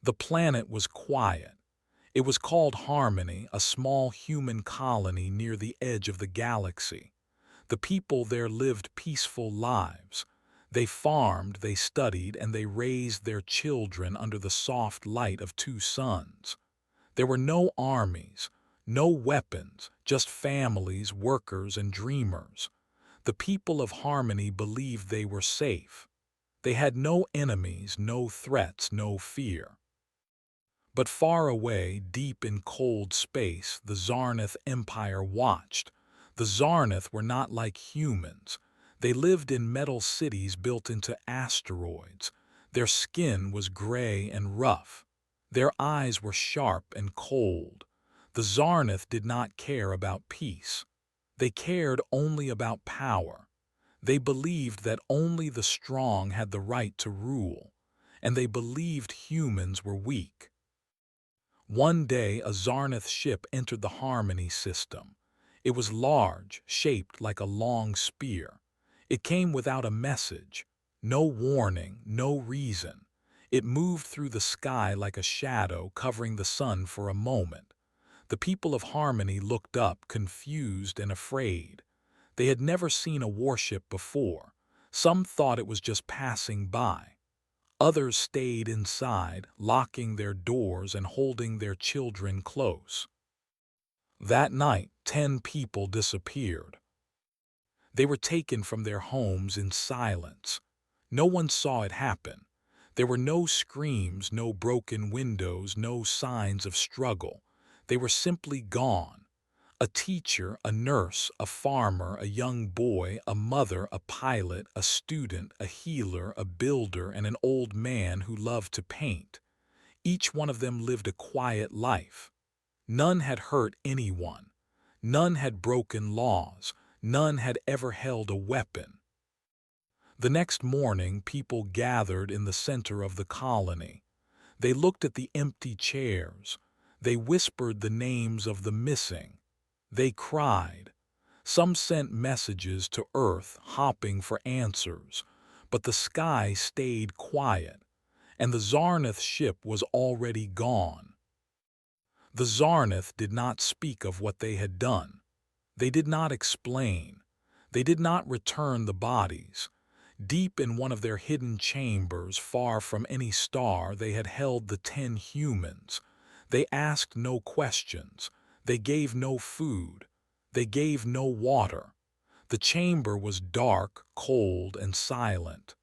The planet was quiet. It was called Harmony, a small human colony near the edge of the galaxy. The people there lived peaceful lives. They farmed, they studied, and they raised their children under the soft light of two suns. There were no armies, no weapons, just families, workers, and dreamers. The people of Harmony believed they were safe. They had no enemies, no threats, no fear. But far away, deep in cold space, the Zarnath Empire watched. The Zarnath were not like humans. They lived in metal cities built into asteroids. Their skin was gray and rough. Their eyes were sharp and cold. The Zarnath did not care about peace. They cared only about power. They believed that only the strong had the right to rule, and they believed humans were weak. One day, a Zarnath ship entered the Harmony system. It was large, shaped like a long spear. It came without a message, no warning, no reason. It moved through the sky like a shadow, covering the sun for a moment. The people of Harmony looked up, confused and afraid. They had never seen a warship before. Some thought it was just passing by. Others stayed inside, locking their doors and holding their children close. That night, 10 people disappeared. They were taken from their homes in silence. No one saw it happen. There were no screams, no broken windows, no signs of struggle. They were simply gone. A teacher, a nurse, a farmer, a young boy, a mother, a pilot, a student, a healer, a builder, and an old man who loved to paint. Each one of them lived a quiet life. None had hurt anyone. None had broken laws. None had ever held a weapon. The next morning, people gathered in the center of the colony. They looked at the empty chairs. They whispered the names of the missing. They cried. Some sent messages to Earth, hopping for answers. But the sky stayed quiet, and the Zarnath ship was already gone. The Zarnath did not speak of what they had done. They did not explain. They did not return the bodies. Deep in one of their hidden chambers, far from any star, they had held the 10 humans. They asked no questions. They gave no food. They gave no water. The chamber was dark, cold, and silent.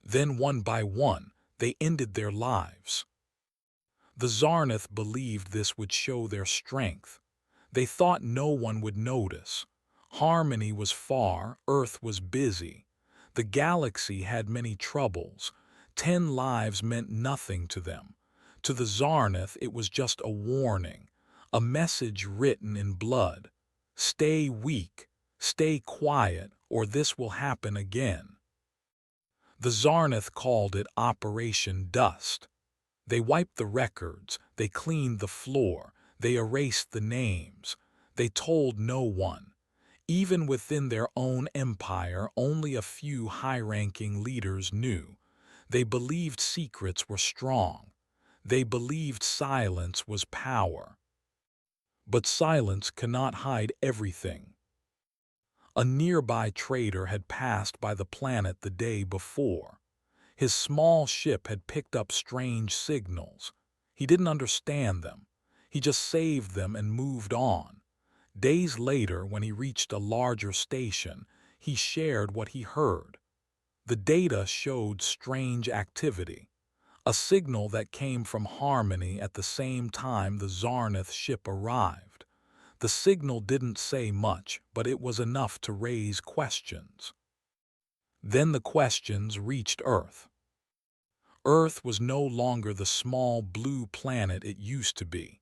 Then, one by one, they ended their lives. The Zarnath believed this would show their strength. They thought no one would notice. Harmony was far, Earth was busy. The galaxy had many troubles. 10 lives meant nothing to them. To the Zarnath, it was just a warning, a message written in blood. Stay weak, stay quiet, or this will happen again. The Zarnath called it Operation Dust. They wiped the records, they cleaned the floor, they erased the names. They told no one. Even within their own empire, only a few high-ranking leaders knew. They believed secrets were strong. They believed silence was power. But silence cannot hide everything. A nearby trader had passed by the planet the day before. His small ship had picked up strange signals. He didn't understand them. He just saved them and moved on. Days later, when he reached a larger station, he shared what he heard. The data showed strange activity, a signal that came from Harmony at the same time the Zarnath ship arrived. The signal didn't say much, but it was enough to raise questions. Then the questions reached Earth. Earth was no longer the small blue planet it used to be.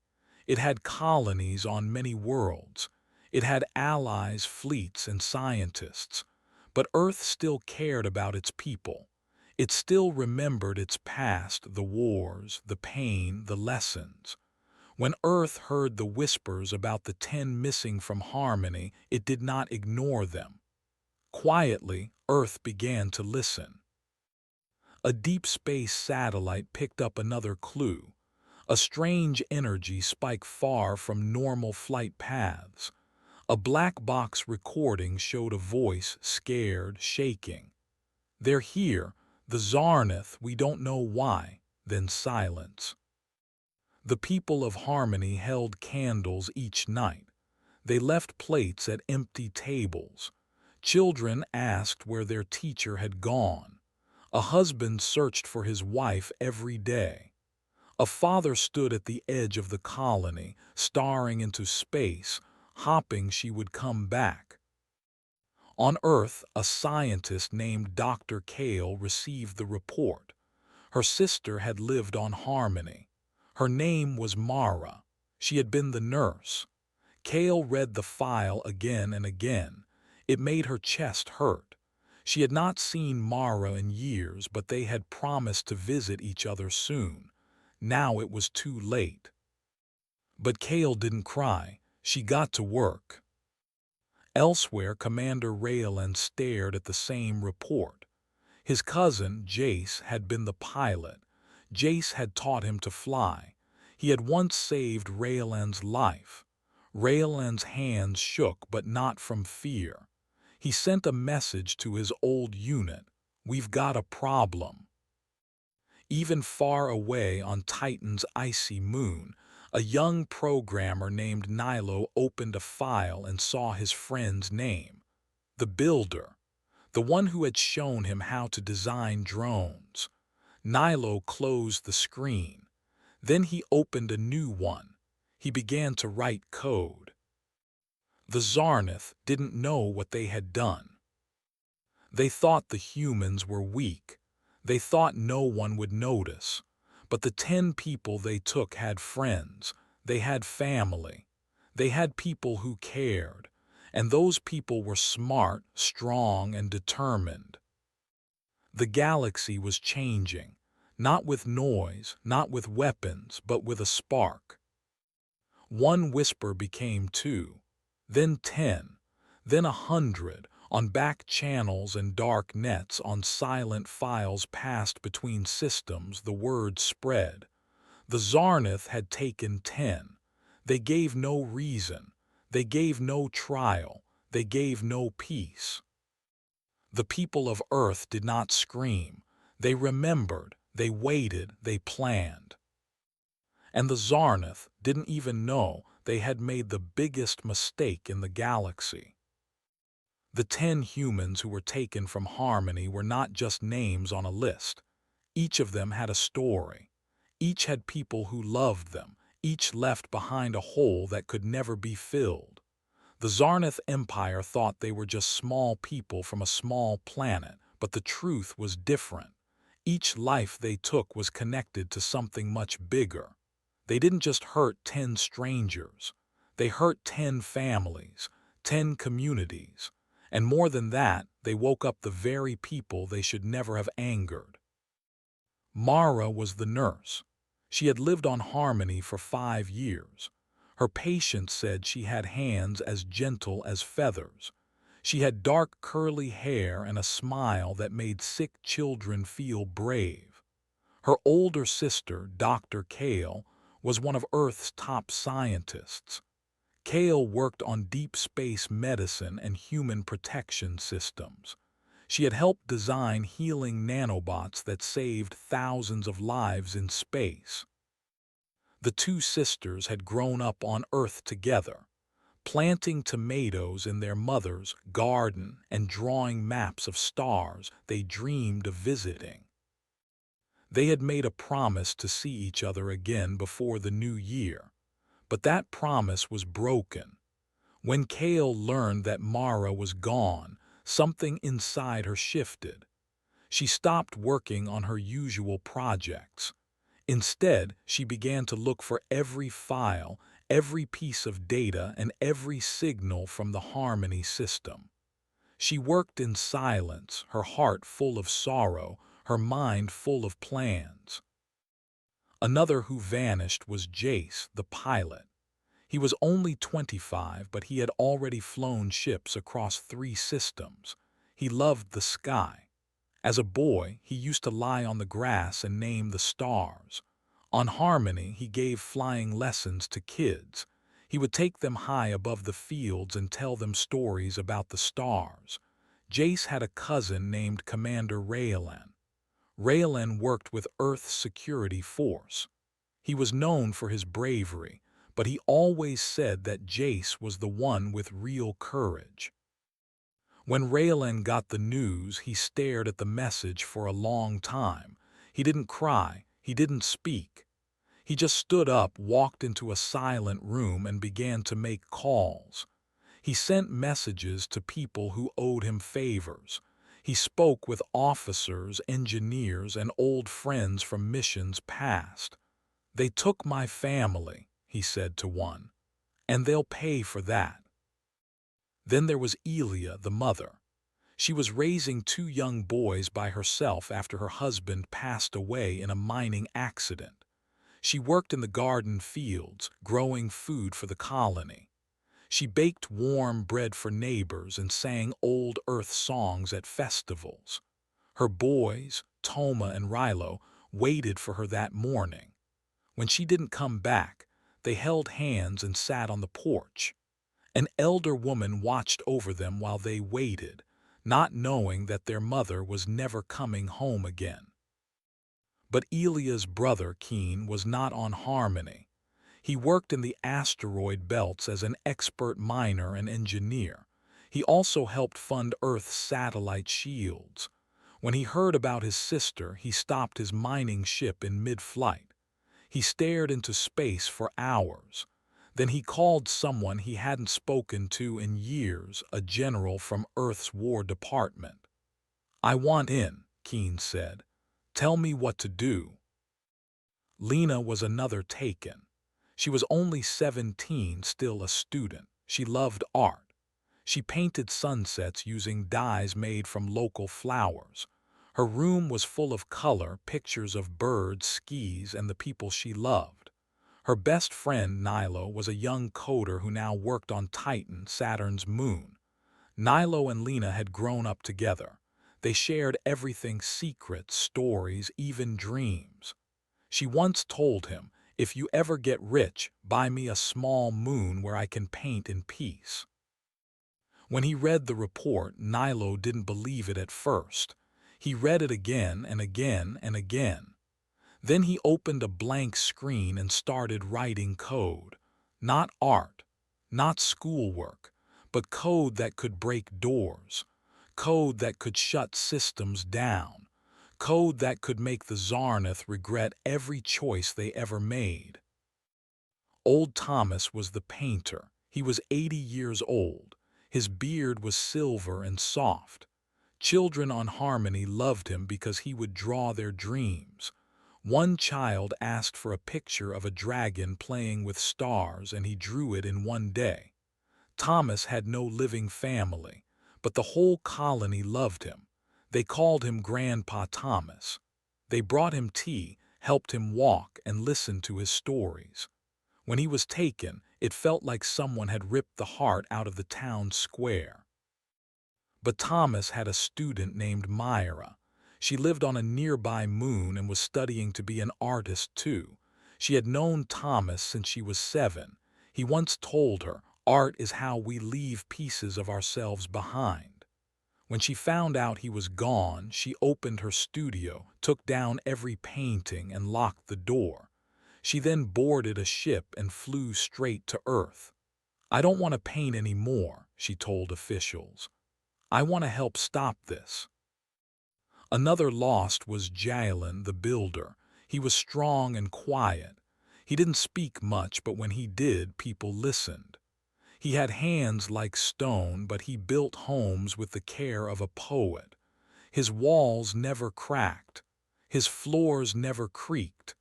It had colonies on many worlds. It had allies, fleets, and scientists. But Earth still cared about its people. It still remembered its past, the wars, the pain, the lessons. When Earth heard the whispers about the 10 missing from Harmony, it did not ignore them. Quietly, Earth began to listen. A deep space satellite picked up another clue, a strange energy spike far from normal flight paths. A black box recording showed a voice, scared, shaking. "They're here, the Zarnath, we don't know why." Then silence. The people of Harmony held candles each night. They left plates at empty tables. Children asked where their teacher had gone. A husband searched for his wife every day. A father stood at the edge of the colony, staring into space, hoping she would come back. On Earth, a scientist named Dr. Kale received the report. Her sister had lived on Harmony. Her name was Mara. She had been the nurse. Kale read the file again and again. It made her chest hurt. She had not seen Mara in years, but they had promised to visit each other soon. Now it was too late. But Kale didn't cry. She got to work. Elsewhere, Commander Raylan stared at the same report. His cousin, Jace, had been the pilot. Jace had taught him to fly. He had once saved Raylan's life. Raylan's hands shook, but not from fear. He sent a message to his old unit. "We've got a problem." Even far away on Titan's icy moon, a young programmer named Nilo opened a file and saw his friend's name. The builder, the one who had shown him how to design drones. Nilo closed the screen. Then he opened a new one. He began to write code. The Zarnath didn't know what they had done. They thought the humans were weak. They thought no one would notice. But the 10 people they took had friends. They had family. They had people who cared. And those people were smart, strong, and determined. The galaxy was changing, not with noise, not with weapons, but with a spark. One whisper became 2, then 10, then 100, on back channels and dark nets, on silent files passed between systems. The word spread. The Zarnath had taken 10. They gave no reason. They gave no trial. They gave no peace. The people of Earth did not scream. They remembered. They waited. They planned. And the Zarnath didn't even know they had made the biggest mistake in the galaxy. The 10 humans who were taken from Harmony were not just names on a list. Each of them had a story. Each had people who loved them. Each left behind a hole that could never be filled. The Zarnath Empire thought they were just small people from a small planet, but the truth was different. Each life they took was connected to something much bigger. They didn't just hurt 10 strangers. They hurt 10 families, 10 communities. And more than that, they woke up the very people they should never have angered. Mara was the nurse. She had lived on Harmony for 5 years. Her patients said she had hands as gentle as feathers. She had dark curly hair and a smile that made sick children feel brave. Her older sister, Dr. Kale, was one of Earth's top scientists. Kale worked on deep space medicine and human protection systems. She had helped design healing nanobots that saved thousands of lives in space. The 2 sisters had grown up on Earth together, planting tomatoes in their mother's garden and drawing maps of stars they dreamed of visiting. They had made a promise to see each other again before the new year, but that promise was broken. When Kale learned that Mara was gone, something inside her shifted. She stopped working on her usual projects. Instead, she began to look for every file, every piece of data, and every signal from the Harmony system. She worked in silence, her heart full of sorrow, her mind full of plans. Another who vanished was Jace, the pilot. He was only 25, but he had already flown ships across 3 systems. He loved the sky. As a boy, he used to lie on the grass and name the stars. On Harmony, he gave flying lessons to kids. He would take them high above the fields and tell them stories about the stars. Jace had a cousin named Commander Raylan. Raylan worked with Earth's security force. He was known for his bravery, but he always said that Jace was the one with real courage. When Raylan got the news, he stared at the message for a long time. He didn't cry, he didn't speak. He just stood up, walked into a silent room, and began to make calls. He sent messages to people who owed him favors. He spoke with officers, engineers, and old friends from missions past. "They took my family," he said to one, "and they'll pay for that." Then there was Elia, the mother. She was raising 2 young boys by herself after her husband passed away in a mining accident. She worked in the garden fields, growing food for the colony. She baked warm bread for neighbors and sang old Earth songs at festivals. Her boys, Toma and Rilo, waited for her that morning. When she didn't come back, they held hands and sat on the porch. An elder woman watched over them while they waited, not knowing that their mother was never coming home again. But Elia's brother, Keen, was not on Harmony. He worked in the asteroid belts as an expert miner and engineer. He also helped fund Earth's satellite shields. When he heard about his sister, he stopped his mining ship in mid-flight. He stared into space for hours. Then he called someone he hadn't spoken to in years, a general from Earth's War Department. "I want in," Keen said. "Tell me what to do." Lena was another taken. She was only 17, still a student. She loved art. She painted sunsets using dyes made from local flowers. Her room was full of color, pictures of birds, skis, and the people she loved. Her best friend, Nilo, was a young coder who now worked on Titan, Saturn's moon. Nilo and Lena had grown up together. They shared everything: secrets, stories, even dreams. She once told him, "If you ever get rich, buy me a small moon where I can paint in peace." When he read the report, Nilo didn't believe it at first. He read it again and again and again. Then he opened a blank screen and started writing code. Not art, not schoolwork, but code that could break doors. Code that could shut systems down. Code that could make the Zarnath regret every choice they ever made. Old Thomas was the painter. He was 80 years old. His beard was silver and soft. Children on Harmony loved him because he would draw their dreams. One child asked for a picture of a dragon playing with stars, and he drew it in one day. Thomas had no living family, but the whole colony loved him. They called him Grandpa Thomas. They brought him tea, helped him walk, and listened to his stories. When he was taken, it felt like someone had ripped the heart out of the town square. But Thomas had a student named Myra. She lived on a nearby moon and was studying to be an artist too. She had known Thomas since she was 7. He once told her, "Art is how we leave pieces of ourselves behind." When she found out he was gone, she opened her studio, took down every painting, and locked the door. She then boarded a ship and flew straight to Earth. "I don't want to paint anymore," she told officials. "I want to help stop this." Another lost was Jalen, the builder. He was strong and quiet. He didn't speak much, but when he did, people listened. He had hands like stone, but he built homes with the care of a poet. His walls never cracked. His floors never creaked.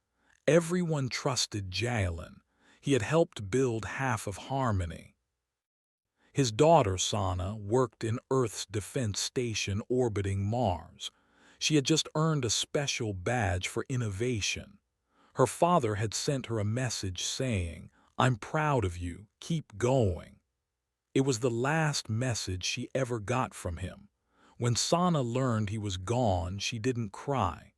Everyone trusted Jalen. He had helped build half of Harmony. His daughter, Sana, worked in Earth's defense station orbiting Mars. She had just earned a special badge for innovation. Her father had sent her a message saying, "I'm proud of you, keep going." It was the last message she ever got from him. When Sana learned he was gone, she didn't cry.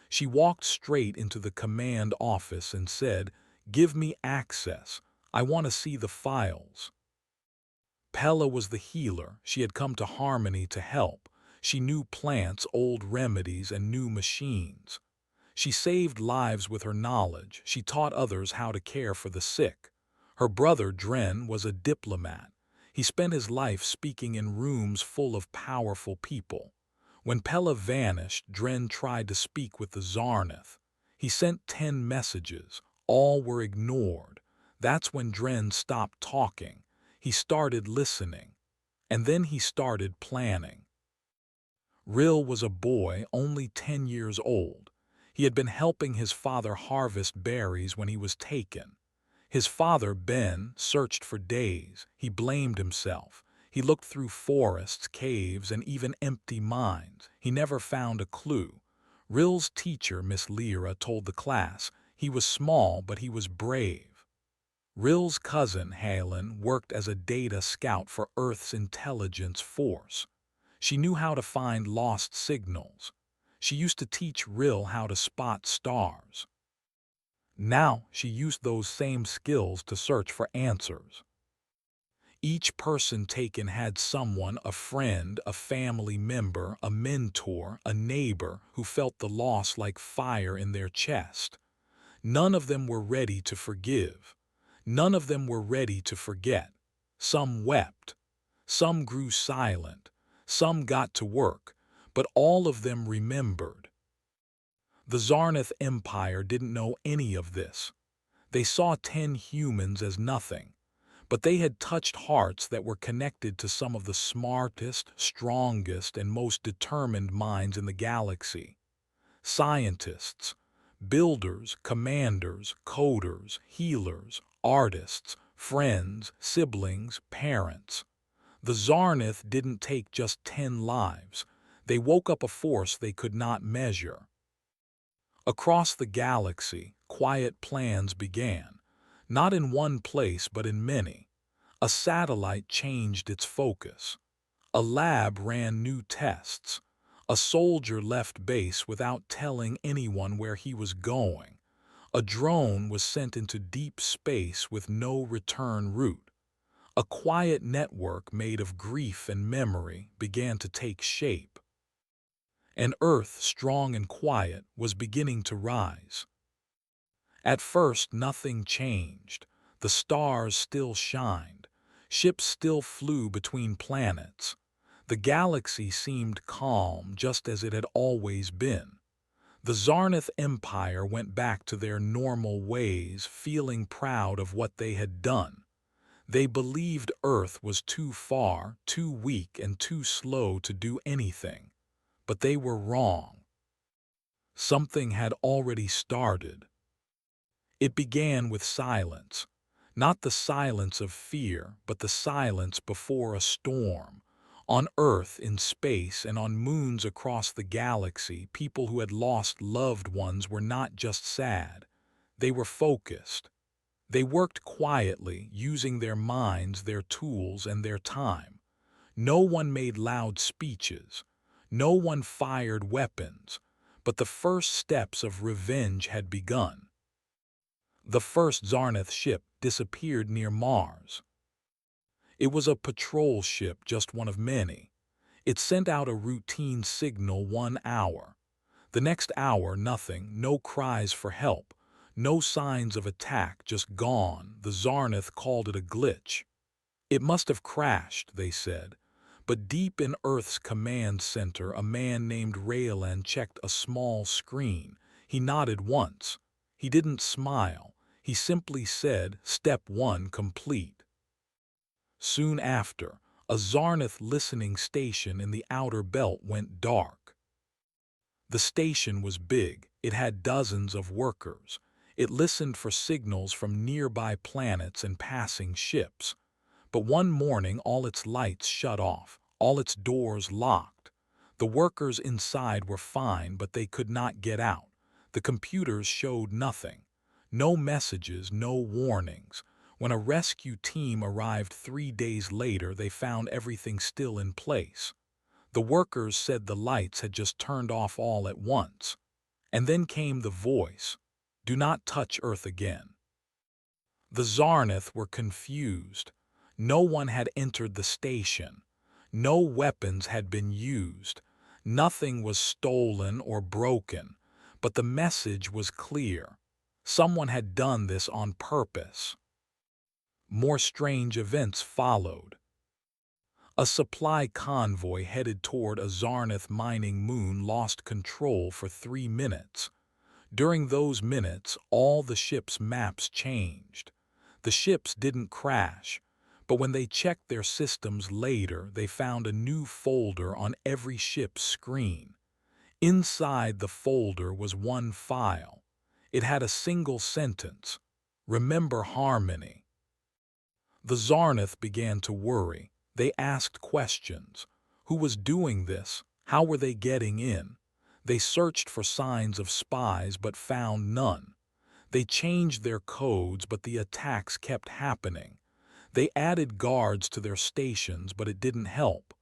She walked straight into the command office and said, "Give me access. I want to see the files." Pella was the healer. She had come to Harmony to help. She knew plants, old remedies, and new machines. She saved lives with her knowledge. She taught others how to care for the sick. Her brother, Dren, was a diplomat. He spent his life speaking in rooms full of powerful people. When Pella vanished, Dren tried to speak with the Zarnath. He sent 10 messages. All were ignored. That's when Dren stopped talking. He started listening. And then he started planning. Rill was a boy, only 10 years old. He had been helping his father harvest berries when he was taken. His father, Ben, searched for days. He blamed himself. He looked through forests, caves, and even empty mines. He never found a clue. Rill's teacher, Miss Lyra, told the class he was small, but he was brave. Rill's cousin, Halen, worked as a data scout for Earth's intelligence force. She knew how to find lost signals. She used to teach Rill how to spot stars. Now she used those same skills to search for answers. Each person taken had someone, a friend, a family member, a mentor, a neighbor, who felt the loss like fire in their chest. None of them were ready to forgive. None of them were ready to forget. Some wept. Some grew silent. Some got to work. But all of them remembered. The Zarnath Empire didn't know any of this. They saw 10 humans as nothing. But they had touched hearts that were connected to some of the smartest, strongest, and most determined minds in the galaxy. Scientists, builders, commanders, coders, healers, artists, friends, siblings, parents. The Zarnath didn't take just 10 lives. They woke up a force they could not measure. Across the galaxy, quiet plans began. Not in one place, but in many. A satellite changed its focus. A lab ran new tests. A soldier left base without telling anyone where he was going. A drone was sent into deep space with no return route. A quiet network made of grief and memory began to take shape. And Earth, strong and quiet, was beginning to rise. At first, nothing changed. The stars still shined. Ships still flew between planets. The galaxy seemed calm, just as it had always been. The Zarnath Empire went back to their normal ways, feeling proud of what they had done. They believed Earth was too far, too weak, and too slow to do anything. But they were wrong. Something had already started. It began with silence. Not the silence of fear, but the silence before a storm. On Earth, in space, and on moons across the galaxy, people who had lost loved ones were not just sad. They were focused. They worked quietly, using their minds, their tools, and their time. No one made loud speeches. No one fired weapons. But the first steps of revenge had begun. The first Zarnath ship disappeared near Mars. It was a patrol ship, just one of many. It sent out a routine signal 1 hour. The next hour, nothing, no cries for help, no signs of attack, just gone. The Zarnath called it a glitch. It must have crashed, they said. But deep in Earth's command center, a man named Raylan checked a small screen. He nodded once. He didn't smile. He simply said, "Step 1 complete." Soon after, a Zarnath listening station in the outer belt went dark. The station was big. It had dozens of workers. It listened for signals from nearby planets and passing ships. But one morning, all its lights shut off, all its doors locked. The workers inside were fine, but they could not get out. The computers showed nothing. No messages, no warnings. When a rescue team arrived 3 days later, they found everything still in place. The workers said the lights had just turned off all at once. And then came the voice, "Do not touch Earth again." The Zarnath were confused. No one had entered the station. No weapons had been used. Nothing was stolen or broken. But the message was clear. Someone had done this on purpose. More strange events followed. A supply convoy headed toward a Zarnath mining moon lost control for 3 minutes. During those minutes, all the ship's maps changed. The ships didn't crash, but when they checked their systems later, they found a new folder on every ship's screen. Inside the folder was one file. It had a single sentence: "Remember harmony." The Zarnath began to worry. They asked questions. Who was doing this? How were they getting in? They searched for signs of spies but found none. They changed their codes, but the attacks kept happening. They added guards to their stations, but it didn't help.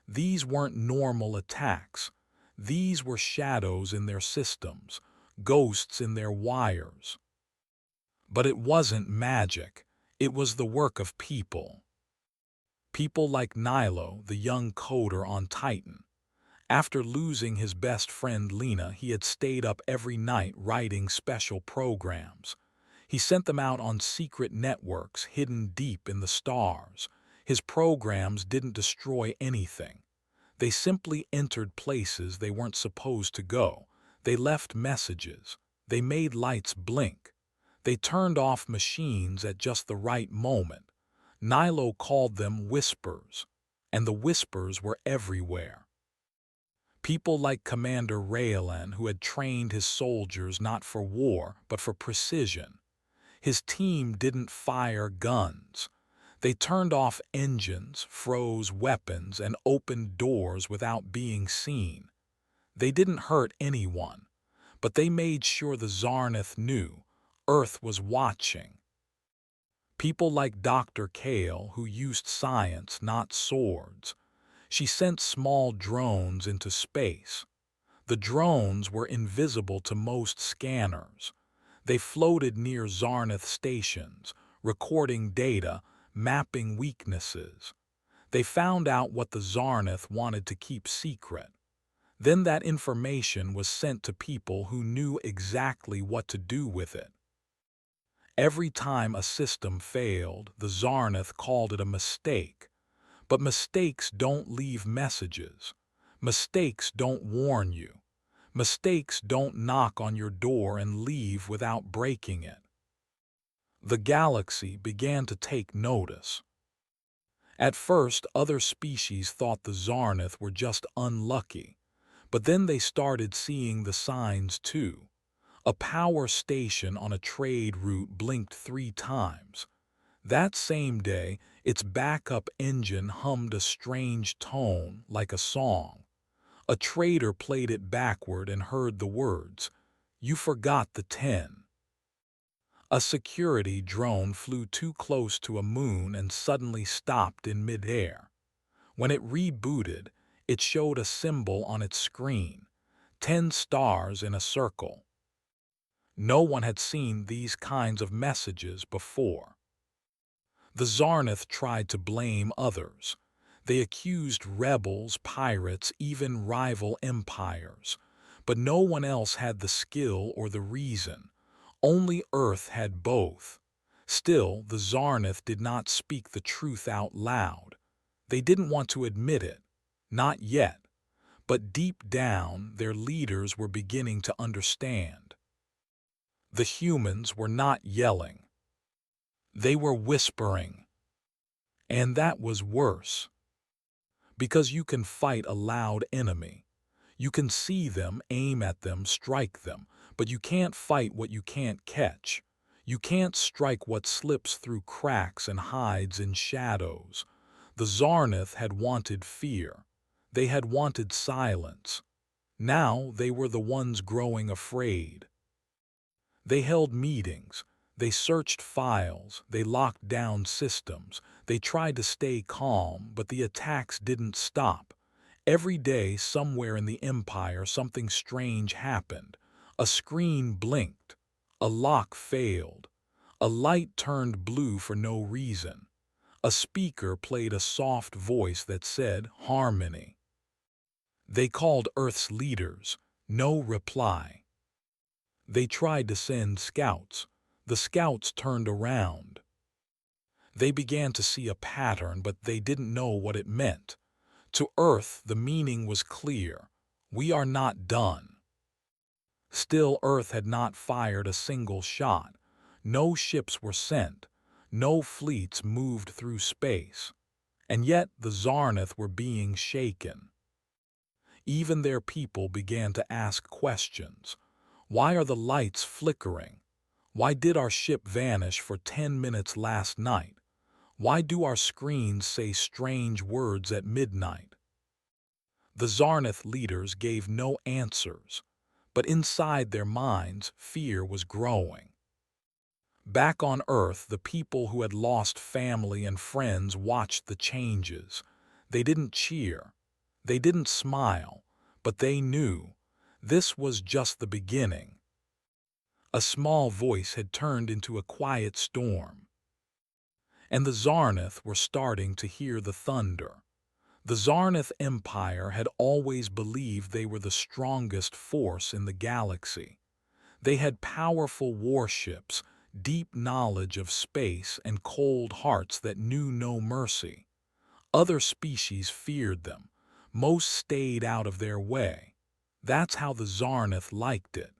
These weren't normal attacks. These were shadows in their systems, ghosts in their wires. But it wasn't magic. It was the work of people. People like Nilo, the young coder on Titan. After losing his best friend Lena, he had stayed up every night writing special programs. He sent them out on secret networks hidden deep in the stars. His programs didn't destroy anything. They simply entered places they weren't supposed to go. They left messages. They made lights blink. They turned off machines at just the right moment. Nilo called them whispers, and the whispers were everywhere. People like Commander Raylan, who had trained his soldiers not for war, but for precision. His team didn't fire guns. They turned off engines, froze weapons, and opened doors without being seen. They didn't hurt anyone, but they made sure the Zarnath knew Earth was watching. People like Dr. Kale, who used science, not swords. She sent small drones into space. The drones were invisible to most scanners. They floated near Zarnath stations, recording data, mapping weaknesses. They found out what the Zarnath wanted to keep secret. Then that information was sent to people who knew exactly what to do with it. Every time a system failed, the Zarnath called it a mistake. But mistakes don't leave messages. Mistakes don't warn you. Mistakes don't knock on your door and leave without breaking it. The galaxy began to take notice. At first, other species thought the Zarnath were just unlucky, but then they started seeing the signs too. A power station on a trade route blinked 3 times. That same day, its backup engine hummed a strange tone like a song. A trader played it backward and heard the words, "You forgot the 10." A security drone flew too close to a moon and suddenly stopped in midair. When it rebooted, it showed a symbol on its screen, 10 stars in a circle. No one had seen these kinds of messages before. The Zarnath tried to blame others. They accused rebels, pirates, even rival empires. But no one else had the skill or the reason. Only Earth had both. Still, the Zarnath did not speak the truth out loud. They didn't want to admit it. Not yet. But deep down, their leaders were beginning to understand. The humans were not yelling. They were whispering. And that was worse. Because you can fight a loud enemy. You can see them, aim at them, strike them, but you can't fight what you can't catch. You can't strike what slips through cracks and hides in shadows. The Zarnath had wanted fear. They had wanted silence. Now they were the ones growing afraid. They held meetings. They searched files. They locked down systems. They tried to stay calm, but the attacks didn't stop. Every day, somewhere in the Empire, something strange happened. A screen blinked. A lock failed. A light turned blue for no reason. A speaker played a soft voice that said, "Harmony." They called Earth's leaders. No reply. They tried to send scouts. The scouts turned around. They began to see a pattern, but they didn't know what it meant. To Earth, the meaning was clear. We are not done. Still, Earth had not fired a single shot. No ships were sent. No fleets moved through space. And yet the Zarnath were being shaken. Even their people began to ask questions. Why are the lights flickering? Why did our ship vanish for 10 minutes last night? Why do our screens say strange words at midnight? The Zarnath leaders gave no answers, but inside their minds, fear was growing. Back on Earth, the people who had lost family and friends watched the changes. They didn't cheer. They didn't smile, but they knew this was just the beginning. A small voice had turned into a quiet storm, and the Zarnath were starting to hear the thunder. The Zarnath Empire had always believed they were the strongest force in the galaxy. They had powerful warships, deep knowledge of space, and cold hearts that knew no mercy. Other species feared them. Most stayed out of their way. That's how the Zarnath liked it.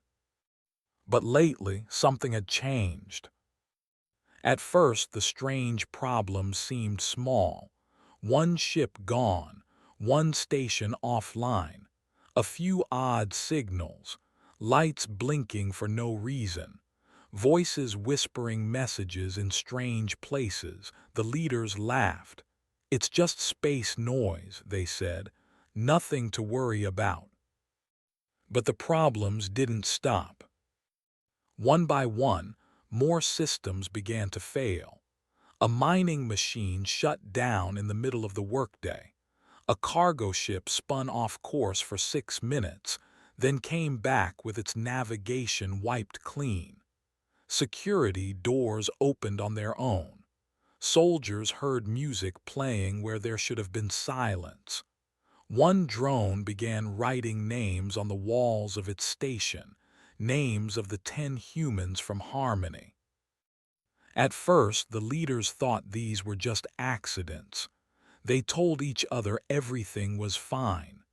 But lately, something had changed. At first, the strange problems seemed small. One ship gone, one station offline, a few odd signals, lights blinking for no reason, voices whispering messages in strange places. The leaders laughed. "It's just space noise," they said. "Nothing to worry about." But the problems didn't stop. One by one, more systems began to fail. A mining machine shut down in the middle of the workday. A cargo ship spun off course for 6 minutes, then came back with its navigation wiped clean. Security doors opened on their own. Soldiers heard music playing where there should have been silence. One drone began writing names on the walls of its station, names of the 10 humans from Harmony. At first, the leaders thought these were just accidents. They told each other everything was fine.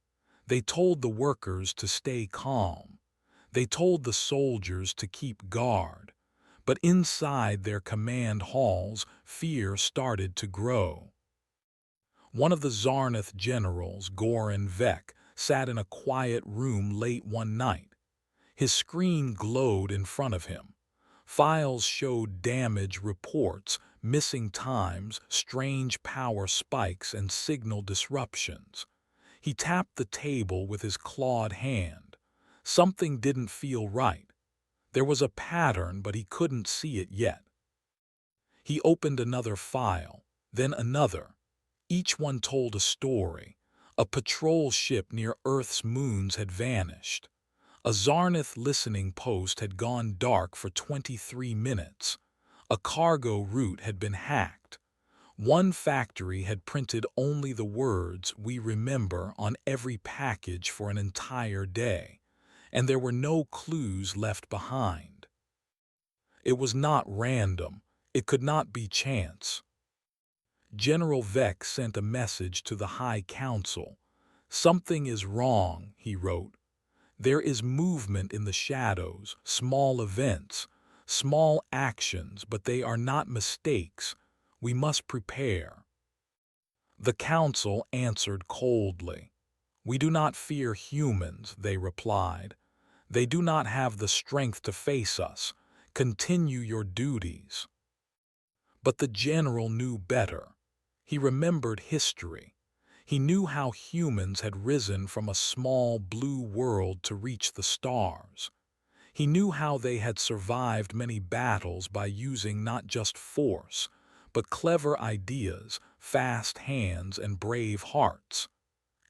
They told the workers to stay calm. They told the soldiers to keep guard. But inside their command halls, fear started to grow. One of the Zarnath generals, Goran Vek, sat in a quiet room late one night. His screen glowed in front of him. Files showed damage reports, missing times, strange power spikes, and signal disruptions. He tapped the table with his clawed hand. Something didn't feel right. There was a pattern, but he couldn't see it yet. He opened another file, then another. Each one told a story. A patrol ship near Earth's moons had vanished. A Zarnath listening post had gone dark for 23 minutes. A cargo route had been hacked. One factory had printed only the words "We remember" on every package for an entire day, and there were no clues left behind. It was not random. It could not be chance. General Vek sent a message to the High Council. "Something is wrong," he wrote. "There is movement in the shadows, small events, small actions, but they are not mistakes. We must prepare." The council answered coldly. "We do not fear humans," they replied. "They do not have the strength to face us. Continue your duties." But the general knew better. He remembered history. He knew how humans had risen from a small blue world to reach the stars. He knew how they had survived many battles by using not just force, but clever ideas, fast hands, and brave hearts.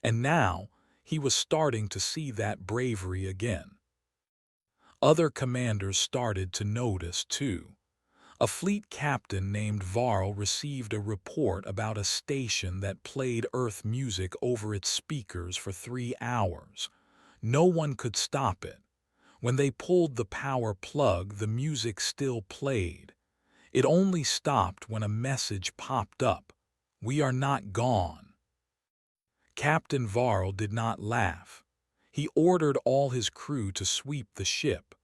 And now, he was starting to see that bravery again. Other commanders started to notice, too. A fleet captain named Varl received a report about a station that played Earth music over its speakers for 3 hours. No one could stop it. When they pulled the power plug, the music still played. It only stopped when a message popped up: "We are not gone." Captain Varl did not laugh. He ordered all his crew to sweep the ship,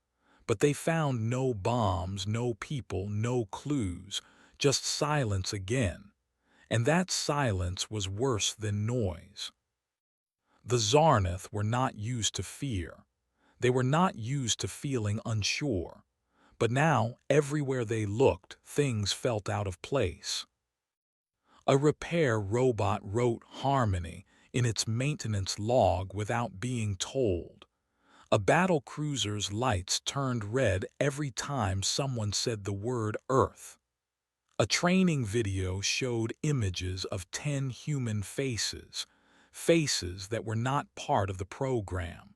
but they found no bombs, no people, no clues, just silence again, and that silence was worse than noise. The Zarnath were not used to fear. They were not used to feeling unsure. But now, everywhere they looked, things felt out of place. A repair robot wrote "Harmony" in its maintenance log without being told. A battle cruiser's lights turned red every time someone said the word Earth. A training video showed images of 10 human faces, faces that were not part of the program.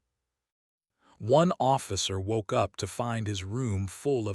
One officer woke up to find his room full of